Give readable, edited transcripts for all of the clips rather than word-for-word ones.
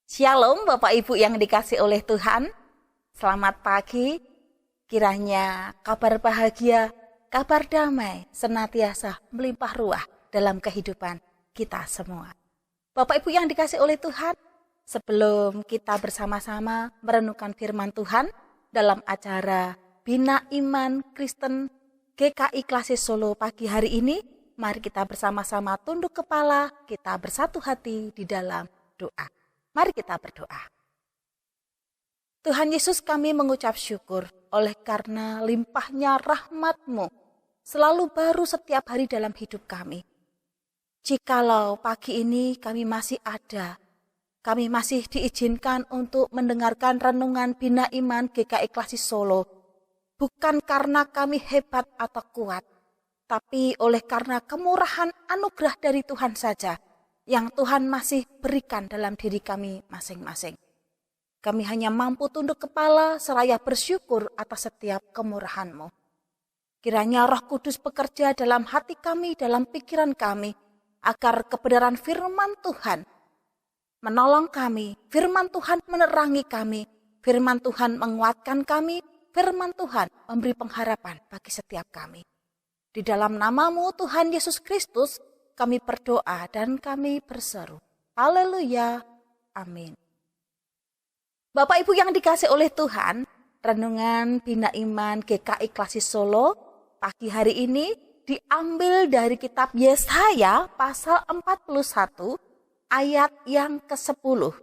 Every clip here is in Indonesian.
Shalom Bapak Ibu yang dikasih oleh Tuhan. Selamat pagi. Kiranya kabar bahagia, kabar damai senantiasa melimpah ruah dalam kehidupan kita semua. Bapak Ibu yang dikasih oleh Tuhan, sebelum kita bersama-sama merenungkan firman Tuhan dalam acara Bina Iman Kristen GKI Klasis Solo pagi hari ini, mari kita bersama-sama tunduk kepala, kita bersatu hati di dalam doa. Mari kita berdoa. Tuhan Yesus, kami mengucap syukur oleh karena limpahnya rahmat-Mu selalu baru setiap hari dalam hidup kami. Jikalau pagi ini kami masih ada, kami masih diizinkan untuk mendengarkan renungan Bina Iman GKI Klasis Solo, bukan karena kami hebat atau kuat, tapi oleh karena kemurahan anugerah dari Tuhan saja yang Tuhan masih berikan dalam diri kami masing-masing. Kami hanya mampu tunduk kepala seraya bersyukur atas setiap kemurahan-Mu. Kiranya Roh Kudus bekerja dalam hati kami, dalam pikiran kami, agar kebenaran firman Tuhan menolong kami, firman Tuhan menerangi kami, firman Tuhan menguatkan kami, firman Tuhan memberi pengharapan bagi setiap kami. Di dalam nama-Mu Tuhan Yesus Kristus, kami berdoa dan kami berseru. Haleluya. Amin. Bapak Ibu yang dikasih oleh Tuhan, renungan Bina Iman GKI Klasis Solo pagi hari ini diambil dari kitab Yesaya pasal 41 ayat yang ke-10.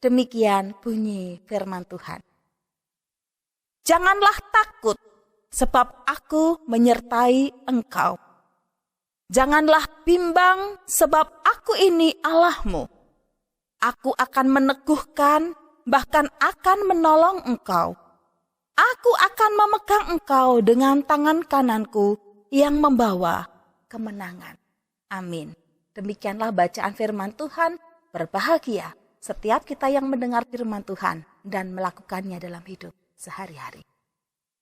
Demikian bunyi firman Tuhan. Janganlah takut, sebab aku menyertai engkau. Janganlah bimbang, sebab aku ini Allahmu. Aku akan meneguhkan, bahkan akan menolong engkau. Aku akan memegang engkau dengan tangan kananku yang membawa kemenangan. Amin. Demikianlah bacaan firman Tuhan. Berbahagia setiap kita yang mendengar firman Tuhan dan melakukannya dalam hidup sehari-hari.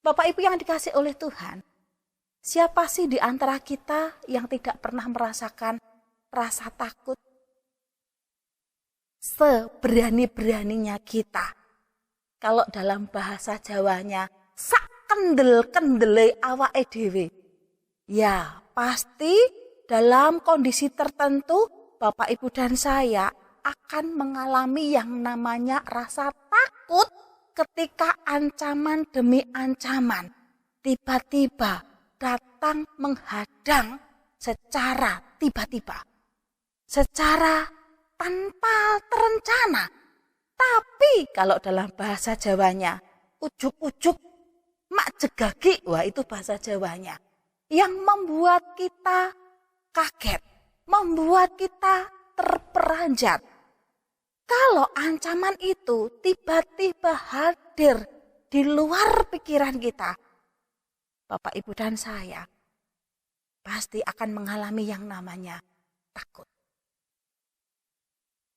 Bapak Ibu yang dikasih oleh Tuhan, siapa sih di antara kita yang tidak pernah merasakan rasa takut? Seberani-beraninya kita, kalau dalam bahasa Jawanya, sak kendel-kendele awake dhewe. Ya, pasti dalam kondisi tertentu Bapak Ibu dan saya akan mengalami yang namanya rasa takut ketika ancaman demi ancaman tiba-tiba datang menghadang secara tiba-tiba, secara tanpa terencana. Tapi kalau dalam bahasa Jawanya, ujuk-ujuk mak jegagi, wah itu bahasa Jawanya, yang membuat kita kaget, membuat kita terperanjat. Kalau ancaman itu tiba-tiba hadir di luar pikiran kita, Bapak, Ibu, dan saya pasti akan mengalami yang namanya takut.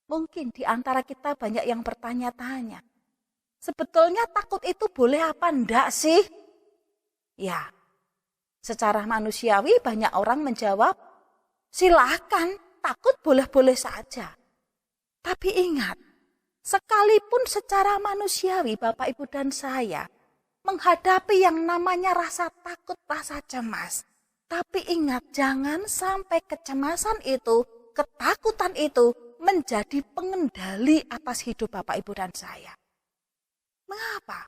Mungkin di antara kita banyak yang bertanya-tanya, sebetulnya takut itu boleh apa enggak sih? Ya, secara manusiawi banyak orang menjawab, silakan, takut boleh-boleh saja. Tapi ingat, sekalipun secara manusiawi Bapak, Ibu, dan saya menghadapi yang namanya rasa takut, rasa cemas. Tapi ingat, jangan sampai kecemasan itu, ketakutan itu menjadi pengendali atas hidup Bapak, Ibu, dan saya. Mengapa?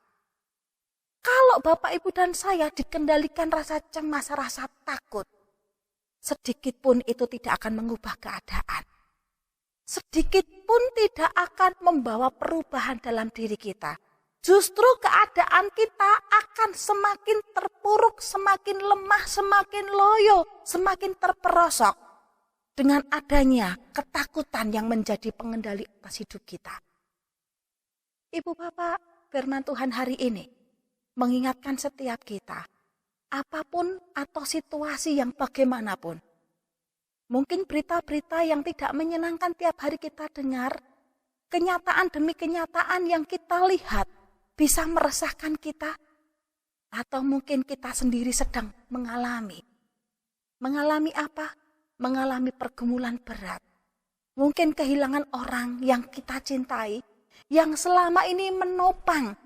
Kalau Bapak, Ibu, dan saya dikendalikan rasa cemas, rasa takut, sedikit pun itu tidak akan mengubah keadaan. Sedikit pun tidak akan membawa perubahan dalam diri kita. Justru keadaan kita akan semakin terpuruk, semakin lemah, semakin loyo, semakin terperosok dengan adanya ketakutan yang menjadi pengendali atas hidup kita. Ibu Bapak, firman Tuhan hari ini mengingatkan setiap kita, apapun atau situasi yang bagaimanapun, mungkin berita-berita yang tidak menyenangkan tiap hari kita dengar, kenyataan demi kenyataan yang kita lihat bisa meresahkan kita, atau mungkin kita sendiri sedang mengalami apa? Mengalami pergumulan berat. Mungkin kehilangan orang yang kita cintai, yang selama ini menopang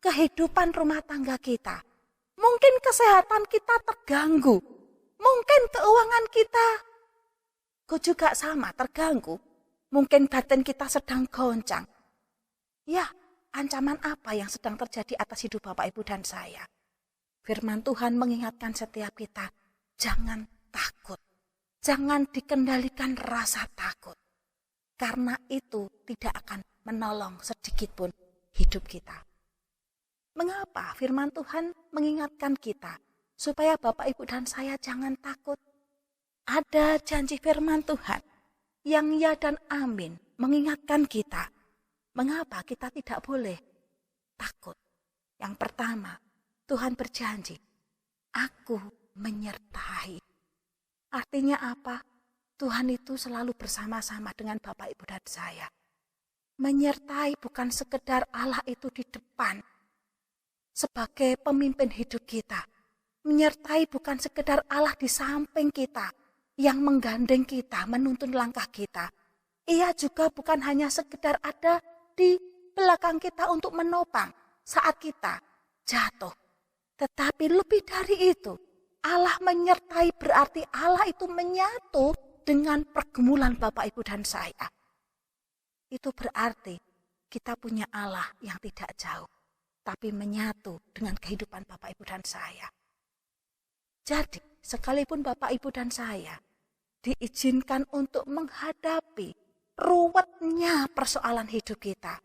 kehidupan rumah tangga kita. Mungkin kesehatan kita terganggu, mungkin keuangan kita juga sama terganggu, mungkin batin kita sedang goncang. Ya, ancaman apa yang sedang terjadi atas hidup Bapak, Ibu, dan saya? Firman Tuhan mengingatkan setiap kita, jangan takut. Jangan dikendalikan rasa takut. Karena itu tidak akan menolong sedikit pun hidup kita. Mengapa firman Tuhan mengingatkan kita supaya Bapak, Ibu, dan saya jangan takut? Ada janji firman Tuhan yang ya dan amin mengingatkan kita. Mengapa kita tidak boleh takut? Yang pertama, Tuhan berjanji, aku menyertai. Artinya apa? Tuhan itu selalu bersama-sama dengan Bapak, Ibu, dan saya. Menyertai bukan sekedar Allah itu di depan sebagai pemimpin hidup kita. Menyertai bukan sekedar Allah di samping kita yang menggandeng kita, menuntun langkah kita. Ia juga bukan hanya sekedar ada di belakang kita untuk menopang saat kita jatuh. Tetapi lebih dari itu, Allah menyertai berarti Allah itu menyatu dengan pergumulan Bapak, Ibu, dan saya. Itu berarti kita punya Allah yang tidak jauh, tapi menyatu dengan kehidupan Bapak, Ibu, dan saya. Jadi, sekalipun Bapak, Ibu, dan saya diizinkan untuk menghadapi ruwetnya persoalan hidup kita,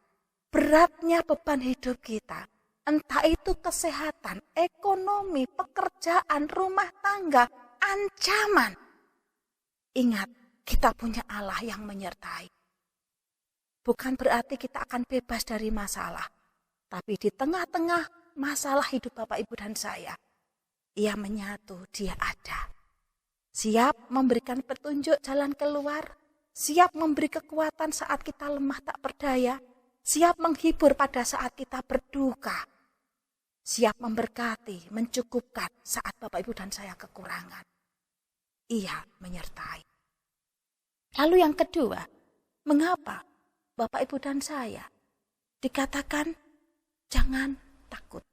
beratnya beban hidup kita, entah itu kesehatan, ekonomi, pekerjaan, rumah tangga, ancaman. Ingat, kita punya Allah yang menyertai. Bukan berarti kita akan bebas dari masalah. Tapi di tengah-tengah masalah hidup Bapak, Ibu, dan saya, Ia menyatu, Dia ada. Siap memberikan petunjuk jalan keluar, siap memberi kekuatan saat kita lemah tak berdaya, siap menghibur pada saat kita berduka, siap memberkati, mencukupkan saat Bapak, Ibu, dan saya kekurangan. Ia menyertai. Lalu yang kedua, mengapa Bapak, Ibu, dan saya dikatakan jangan takut?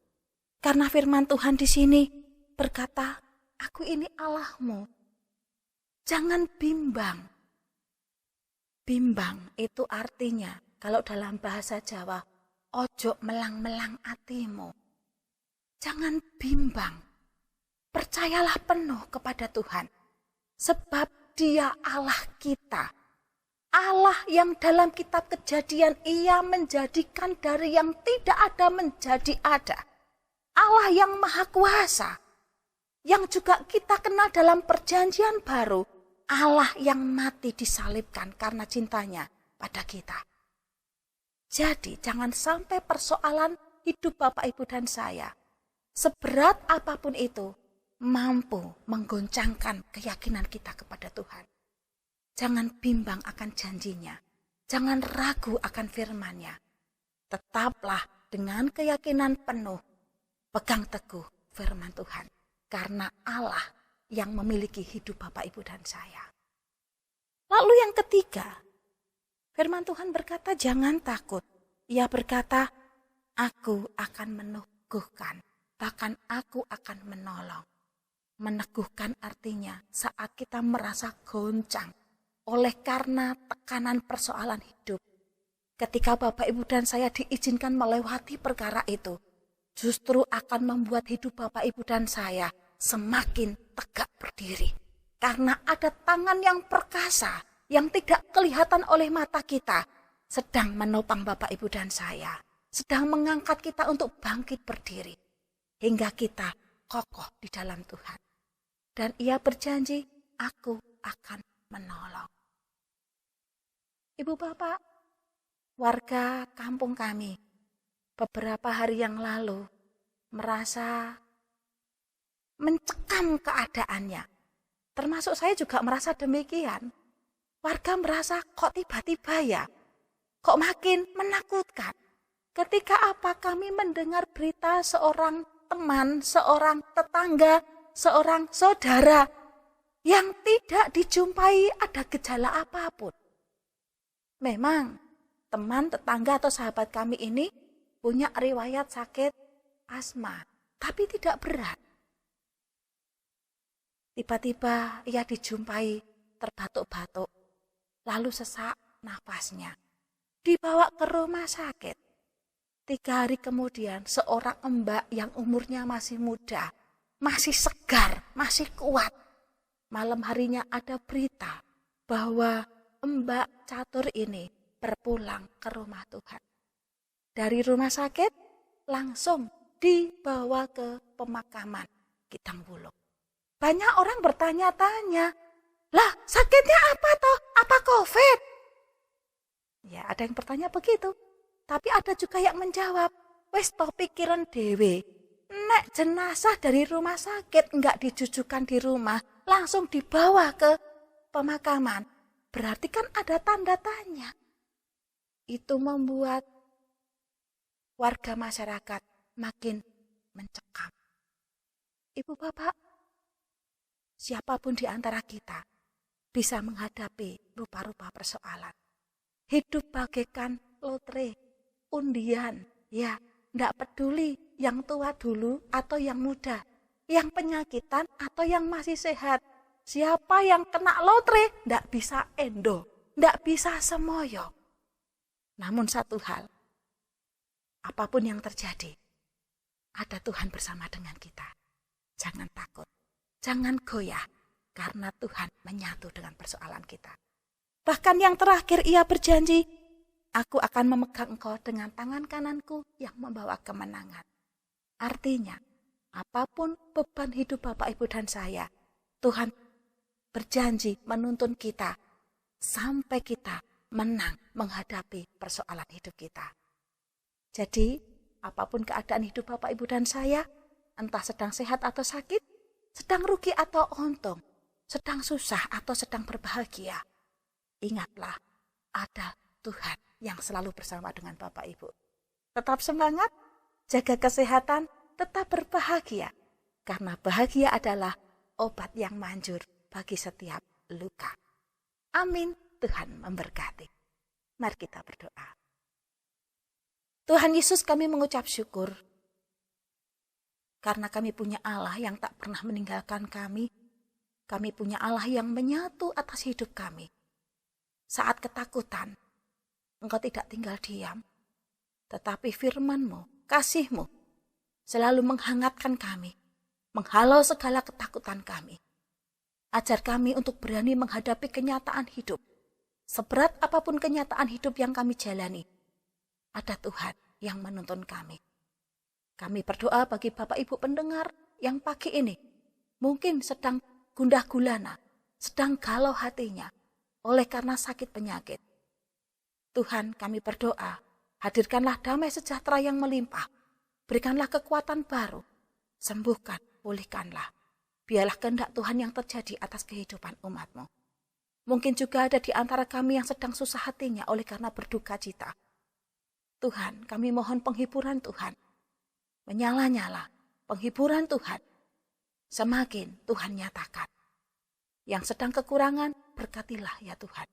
Karena firman Tuhan di sini berkata, aku ini Allahmu. Jangan bimbang. Bimbang itu artinya, kalau dalam bahasa Jawa, ojo melang-melang atimu. Jangan bimbang. Percayalah penuh kepada Tuhan. Sebab Dia Allah kita. Allah yang dalam kitab Kejadian Ia menjadikan dari yang tidak ada menjadi ada. Allah yang maha kuasa. Yang juga kita kenal dalam perjanjian baru. Allah yang mati disalibkan karena cintanya pada kita. Jadi jangan sampai persoalan hidup Bapak, Ibu, dan saya, seberat apapun itu, mampu menggoncangkan keyakinan kita kepada Tuhan. Jangan bimbang akan janjinya. Jangan ragu akan firman-Nya. Tetaplah dengan keyakinan penuh. Pegang teguh firman Tuhan. Karena Allah yang memiliki hidup Bapak, Ibu, dan saya. Lalu yang ketiga, firman Tuhan berkata jangan takut. Ia berkata, aku akan meneguhkan. Bahkan aku akan menolong. Meneguhkan artinya saat kita merasa goncang oleh karena tekanan persoalan hidup. Ketika Bapak, Ibu, dan saya diizinkan melewati perkara itu, justru akan membuat hidup Bapak, Ibu, dan saya semakin tegak berdiri. Karena ada tangan yang perkasa, yang tidak kelihatan oleh mata kita, sedang menopang Bapak, Ibu, dan saya. Sedang mengangkat kita untuk bangkit berdiri. Hingga kita kokoh di dalam Tuhan. Dan Ia berjanji, aku akan menolong. Ibu Bapak, warga kampung kami, beberapa hari yang lalu merasa mencekam keadaannya. Termasuk saya juga merasa demikian. Warga merasa kok tiba-tiba ya, kok makin menakutkan. Ketika apa kami mendengar berita seorang teman, seorang tetangga, seorang saudara yang tidak dijumpai ada gejala apapun. Memang teman, tetangga atau sahabat kami ini punya riwayat sakit asma, tapi tidak berat. Tiba-tiba ia dijumpai terbatuk-batuk, lalu sesak nafasnya. Dibawa ke rumah sakit. 3 hari kemudian seorang mbak yang umurnya masih muda, masih segar, masih kuat. Malam harinya ada berita bahwa Mbak Catur ini berpulang ke rumah Tuhan. Dari rumah sakit langsung dibawa ke pemakaman Kidang Wulung. Banyak orang bertanya-tanya, lah sakitnya apa toh? Apa COVID? Ya ada yang bertanya begitu. Tapi ada juga yang menjawab, wes toh pikiran dewe. Nek jenazah dari rumah sakit enggak dijujukan di rumah, langsung dibawa ke pemakaman. Berarti kan ada tanda tanya. Itu membuat warga masyarakat makin mencekam. Ibu bapak, siapapun di antara kita bisa menghadapi rupa-rupa persoalan. Hidup bagaikan lotre, undian, ya, ndak peduli yang tua dulu atau yang muda, yang penyakitan atau yang masih sehat. Siapa yang kena lotre ndak bisa endo, ndak bisa semoyo. Namun satu hal, apapun yang terjadi, ada Tuhan bersama dengan kita. Jangan takut, jangan goyah, karena Tuhan menyatu dengan persoalan kita. Bahkan yang terakhir ia berjanji, aku akan memegang engkau dengan tangan kananku yang membawa kemenangan. Artinya, apapun beban hidup Bapak, Ibu, dan saya, Tuhan berjanji menuntun kita sampai kita menang menghadapi persoalan hidup kita. Jadi, apapun keadaan hidup Bapak, Ibu, dan saya, entah sedang sehat atau sakit, sedang rugi atau untung, sedang susah atau sedang berbahagia, ingatlah ada Tuhan yang selalu bersama dengan Bapak Ibu. Tetap semangat, jaga kesehatan, tetap berbahagia. Karena bahagia adalah obat yang manjur bagi setiap luka. Amin. Tuhan memberkati. Mari kita berdoa. Tuhan Yesus, kami mengucap syukur karena kami punya Allah yang tak pernah meninggalkan kami. Kami punya Allah yang menyatu atas hidup kami. Saat ketakutan, Engkau tidak tinggal diam, tetapi firman-Mu, kasih-Mu, selalu menghangatkan kami, menghalau segala ketakutan kami. Ajar kami untuk berani menghadapi kenyataan hidup. Seberat apapun kenyataan hidup yang kami jalani, ada Tuhan yang menuntun kami. Kami berdoa bagi Bapak Ibu pendengar yang pagi ini mungkin sedang gundah gulana, sedang galau hatinya oleh karena sakit penyakit. Tuhan, kami berdoa, hadirkanlah damai sejahtera yang melimpah, berikanlah kekuatan baru, sembuhkan, pulihkanlah. Biarlah kehendak Tuhan yang terjadi atas kehidupan umat-Mu. Mungkin juga ada di antara kami yang sedang susah hatinya oleh karena berduka cita. Tuhan, kami mohon penghiburan Tuhan. Menyala-nyala, penghiburan Tuhan. Semakin Tuhan nyatakan. Yang sedang kekurangan, berkatilah ya Tuhan.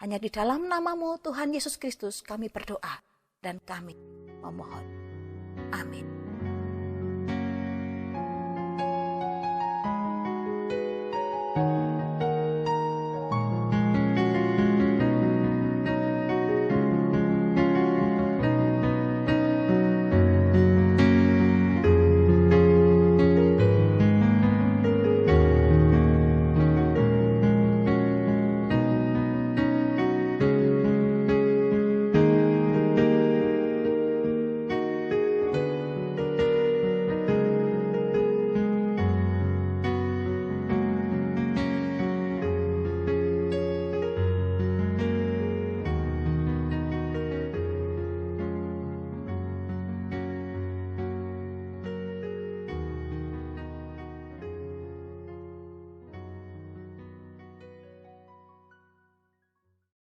Hanya di dalam nama-Mu Tuhan Yesus Kristus kami berdoa dan kami memohon. Amin.